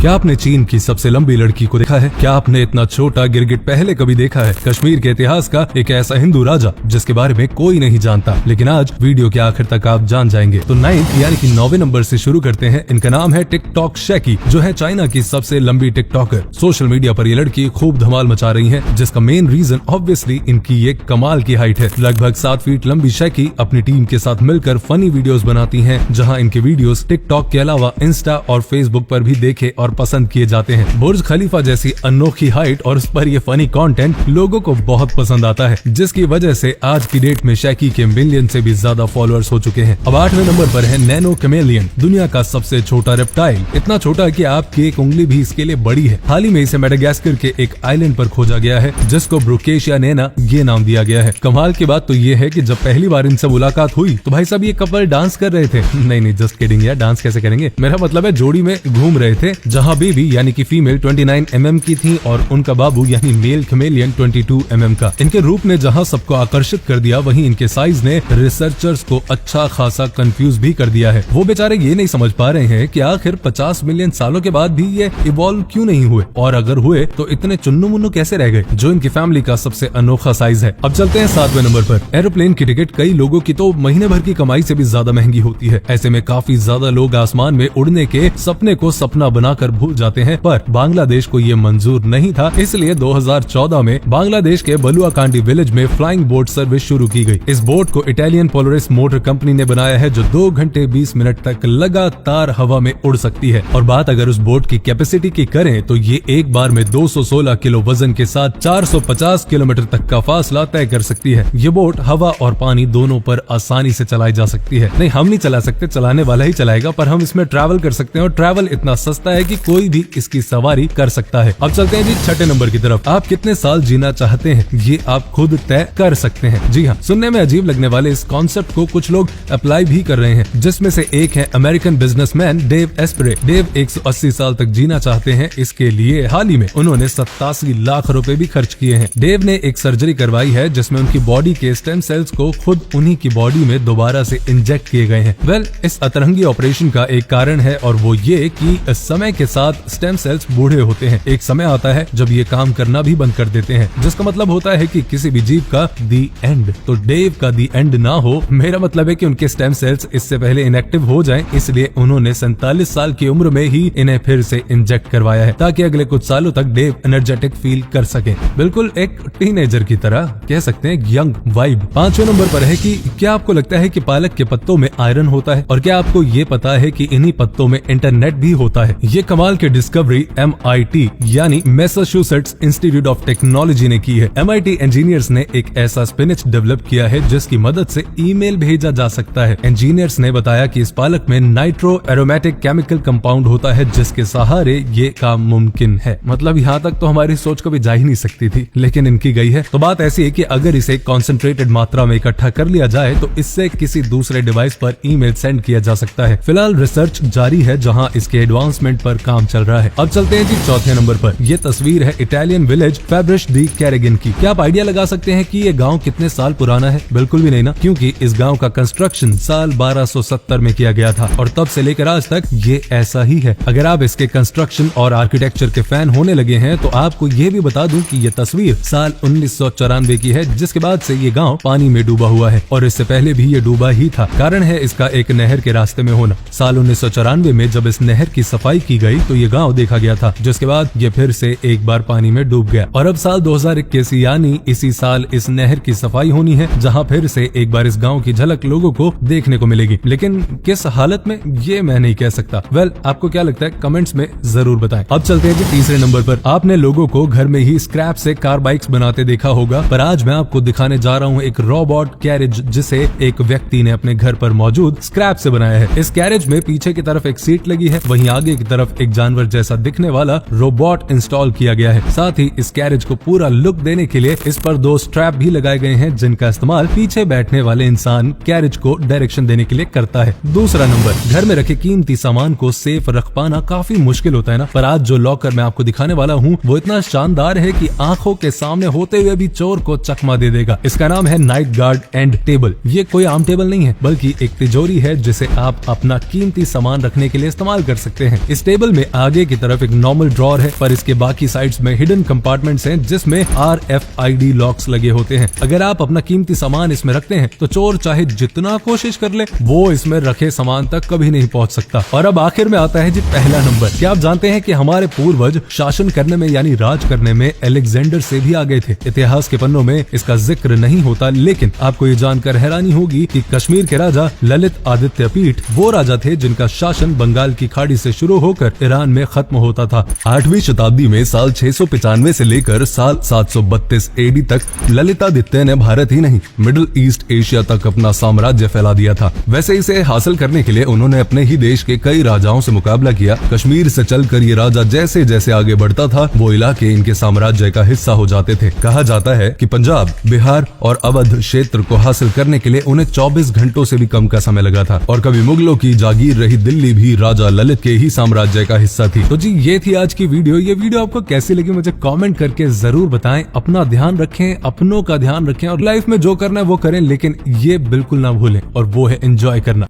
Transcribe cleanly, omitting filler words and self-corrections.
क्या आपने चीन की सबसे लंबी लड़की को देखा है? क्या आपने इतना छोटा गिरगिट पहले कभी देखा है? कश्मीर के इतिहास का एक ऐसा हिंदू राजा जिसके बारे में कोई नहीं जानता, लेकिन आज वीडियो के आखिर तक आप जान जाएंगे। तो 9 यानी कि 9वें नंबर से शुरू करते हैं। इनका नाम है टिकटॉक शैकी, जो है चाइना की सबसे लंबी टिकटॉकर। सोशल मीडिया पर ये लड़की खूब धमाल मचा रही है, जिसका मेन रीजन ऑब्वियसली इनकी ये कमाल की हाइट है। लगभग 7 फीट लंबी शैकी अपनी टीम के साथ मिलकर फनी वीडियोस बनाती हैं, जहां इनके वीडियोस टिकटॉक के अलावा इंस्टा और फेसबुक पर भी देखे और पसंद किए जाते हैं। बुर्ज खलीफा जैसी अनोखी हाइट और उस पर ये फनी कंटेंट लोगों को बहुत पसंद आता है, जिसकी वजह से आज की डेट में शैकी के मिलियन से भी ज्यादा फॉलोअर्स हो चुके हैं। अब 8वें नंबर पर है नैनो कैमेलियन, दुनिया का सबसे छोटा रेप्टाइल। इतना छोटा कि आपकी एक उंगली भी इसके लिए बड़ी है। हाल ही में इसे मेडागास्कर के एक आइलैंड पर खोजा गया है, जिसको ब्रुकेशिया नैना ये नाम दिया गया है। कमाल की बात तो ये है कि जब पहली बार इनसे मुलाकात हुई तो भाई साहब ये कपल डांस कर रहे थे। नहीं जस्ट किडिंग यार, डांस कैसे करेंगे, मेरा मतलब है जोड़ी में घूम रहे थे, जहाँ बेबी यानी कि फीमेल 29 mm की थी और उनका बाबू यानी मेल कैमेलियन 22 mm का। इनके रूप ने जहाँ सबको आकर्षित कर दिया, वहीं इनके साइज ने रिसर्चर्स को अच्छा खासा कंफ्यूज भी कर दिया है। वो बेचारे ये नहीं समझ पा रहे हैं कि आखिर 50 मिलियन सालों के बाद भी ये इवॉल्व क्यों नहीं हुए, और अगर हुए तो इतने चुन्नू मुन्नू कैसे रह गए, जो इनकी फैमिली का सबसे अनोखा साइज है। अब चलते हैं 7वें नंबर पर। एरोप्लेन की टिकट कई लोगों की तो महीने भर की कमाई से भी ज्यादा महंगी होती है। ऐसे में काफी ज्यादा लोग आसमान में उड़ने के सपने को सपना बनाकर भूल जाते हैं, पर बांग्लादेश को ये मंजूर नहीं था। इसलिए 2014 में बांग्लादेश के बलुआकांडी विलेज में फ्लाइंग बोट सर्विस शुरू की गई। इस बोट को इटालियन पोलरिस मोटर कंपनी ने बनाया है, जो 2 घंटे 20 मिनट तक लगातार हवा में उड़ सकती है। और बात अगर उस बोट की कैपेसिटी की करें तो ये एक बार में 216 किलो वजन के साथ 450 किलोमीटर तक का फासला तय कर सकती है। ये बोट हवा और पानी दोनों पर आसानी से चलाई जा सकती है। नहीं, हम नहीं चला सकते, चलाने वाला ही चलाएगा, पर हम इसमें ट्रैवल कर सकते हैं और ट्रैवल इतना सस्ता है कि कोई भी इसकी सवारी कर सकता है। अब चलते हैं जी 6ठे नंबर की तरफ। आप कितने साल जीना चाहते हैं ये आप खुद तय कर सकते हैं। जी हाँ, सुनने में अजीब लगने वाले इस कॉन्सेप्ट को कुछ लोग अप्लाई भी कर रहे हैं, जिसमें से एक है American businessman Dave Asprey. Dave 180 साल तक जीना चाहते हैं। इसके लिए हाल ही में उन्होंने 87 लाख रुपए भी खर्च किए हैं। डेव ने एक सर्जरी करवाई है, जिसमें उनकी बॉडी के स्टेम सेल्स को खुद उन्हीं की बॉडी में दोबारा से इंजेक्ट किए गए हैं। इस अतरंगी ऑपरेशन का एक कारण है, और वो ये कि समय के साथ स्टेम सेल्स बूढ़े होते हैं। एक समय आता है जब ये काम करना भी बंद कर देते हैं, जिसका मतलब होता है कि किसी भी जीव का दी एंड। तो डेव का दी एंड ना हो, मेरा मतलब है कि उनके स्टेम सेल्स इससे पहले इनएक्टिव हो जाएं, इसलिए उन्होंने 47 साल की उम्र में ही इन्हें फिर से इंजेक्ट करवाया है, ताकि अगले कुछ सालों तक डेव एनर्जेटिक फील कर सके। बिल्कुल एक टीनेजर की तरह, कह सकते हैं यंग वाइब। 5वें नंबर पर है कि क्या आपको लगता है कि पालक के पत्तों में आयरन होता है, और क्या आपको ये पता है कि इन्हीं पत्तों में इंटरनेट भी होता है। ये कमाल की डिस्कवरी MIT यानी मैसाचुसेट्स इंस्टीट्यूट ऑफ टेक्नोलॉजी ने की है। MIT इंजीनियर्स ने एक ऐसा स्पिनच डेवलप किया है, जिसकी मदद से ईमेल भेजा जा सकता है। इंजीनियर्स ने बताया कि इस पालक में नाइट्रो एरोमेटिक केमिकल कंपाउंड होता है, जिसके सहारे ये काम मुमकिन है। मतलब यहाँ तक तो हमारी सोच कभी जा ही नहीं सकती थी, लेकिन इनकी गई है। तो बात ऐसी है कि अगर इसे कॉन्सेंट्रेटेड मात्रा में इकट्ठा कर लिया जाए तो इससे किसी दूसरे डिवाइस पर ईमेल सेंड किया जा सकता है। फिलहाल रिसर्च जारी है, जहाँ इसके एडवांसमेंट पर काम चल रहा है। अब चलते हैं जी 4थे नंबर पर। ये तस्वीर है इटालियन विलेज फेब्रिश दी कैरेगिन की। क्या आप आइडिया लगा सकते हैं कि ये गांव कितने साल पुराना है? बिल्कुल भी नहीं ना, क्योंकि इस गांव का कंस्ट्रक्शन साल 1270 में किया गया था, और तब से लेकर आज तक ये ऐसा ही है। अगर आप इसके कंस्ट्रक्शन और आर्किटेक्चर के फैन होने लगे हैं तो आपको ये भी बता दूं कि ये तस्वीर साल 1994 की है, जिसके बाद से ये गांव पानी में डूबा हुआ है, और इससे पहले भी ये डूबा ही था। कारण है इसका एक नहर के रास्ते में होना। साल 1994 में जब इस नहर की सफाई की गई तो ये गांव देखा गया था, जिसके बाद ये फिर से एक बार पानी में डूब गया। और अब साल 2021 यानी इसी साल इस नहर की सफाई होनी है, जहां फिर से एक बार इस गांव की झलक लोगों को देखने को मिलेगी। लेकिन किस हालत में ये मैं नहीं कह सकता। आपको क्या लगता है कमेंट्स में जरूर बताएं। अब चलते हैं जी 3रे नंबर पर। आपने लोगों को घर में ही स्क्रैप से कार बाइक्स बनाते देखा होगा, पर आज मैं आपको दिखाने जा रहा हूँ एक रोबोट कैरेज, जिसे एक व्यक्ति ने अपने घर पर मौजूद स्क्रैप से बनाया है। इस कैरेज में पीछे की तरफ एक सीट लगी है, वहीं आगे की तरफ एक जानवर जैसा दिखने वाला रोबोट इंस्टॉल किया गया है। साथ ही इस कैरेज को पूरा लुक देने के लिए इस पर 2 स्ट्रैप भी लगाए गए हैं, जिनका इस्तेमाल पीछे बैठने वाले इंसान कैरेज को डायरेक्शन देने के लिए करता है। दूसरा नंबर, घर में रखे कीमती सामान को सेफ रख पाना काफी मुश्किल होता है ना, पर आज जो लॉकर मैं आपको दिखाने वाला हूँ वो इतना शानदार है कि आंखों के सामने होते हुए भी चोर को चकमा दे देगा। इसका नाम है नाइट गार्ड एंड टेबल। ये कोई आम टेबल नहीं है, बल्कि एक तिजोरी है, जिसे आप अपना कीमती सामान रखने के लिए इस्तेमाल कर सकते हैं। इस टेबल में आगे की तरफ एक नॉर्मल ड्रॉर है, पर इसके बाकी साइड्स में हिडन कंपार्टमेंट्स हैं जिसमें RFID लॉक्स लगे होते हैं। अगर आप अपना कीमती सामान इसमें रखते हैं तो चोर चाहे जितना कोशिश कर ले वो इसमें रखे सामान तक कभी नहीं पहुंच सकता। और अब आखिर में आता है जी पहला नंबर। क्या आप जानते हैं कि हमारे पूर्वज शासन करने में यानी राज करने में अलेक्जेंडर से भी आगे थे। इतिहास के पन्नों में इसका जिक्र नहीं होता, लेकिन आपको ये जानकर हैरानी होगी कि कश्मीर के राजा ललित आदित्य पीठ वो राजा थे जिनका शासन बंगाल की खाड़ी से शुरू होकर ईरान में खत्म होता था। 8वीं शताब्दी में साल 695 से लेकर साल 732 AD तक ललितादित्य ने भारत ही नहीं मिडिल ईस्ट एशिया तक अपना साम्राज्य फैला दिया था। वैसे इसे हासिल करने के लिए उन्होंने अपने ही देश के कई राजाओं से मुकाबला किया। कश्मीर से चलकर ये राजा जैसे जैसे आगे बढ़ता था वो इलाके इनके साम्राज्य का हिस्सा हो जाते थे। कहा जाता है कि पंजाब, बिहार और अवध क्षेत्र को हासिल करने के लिए उन्हें 24 घंटों से भी कम का समय लगा था। और कभी मुगलों की जागीर रही दिल्ली भी राजा ललित के ही साम्राज्य का हिस्सा थी। तो जी ये थी आज की वीडियो। ये वीडियो आपको कैसी लगी मुझे कमेंट करके जरूर बताएं। अपना ध्यान रखें, अपनों का ध्यान रखें और लाइफ में जो करना है वो करें, लेकिन ये बिल्कुल ना भूलें और वो है एंजॉय करना।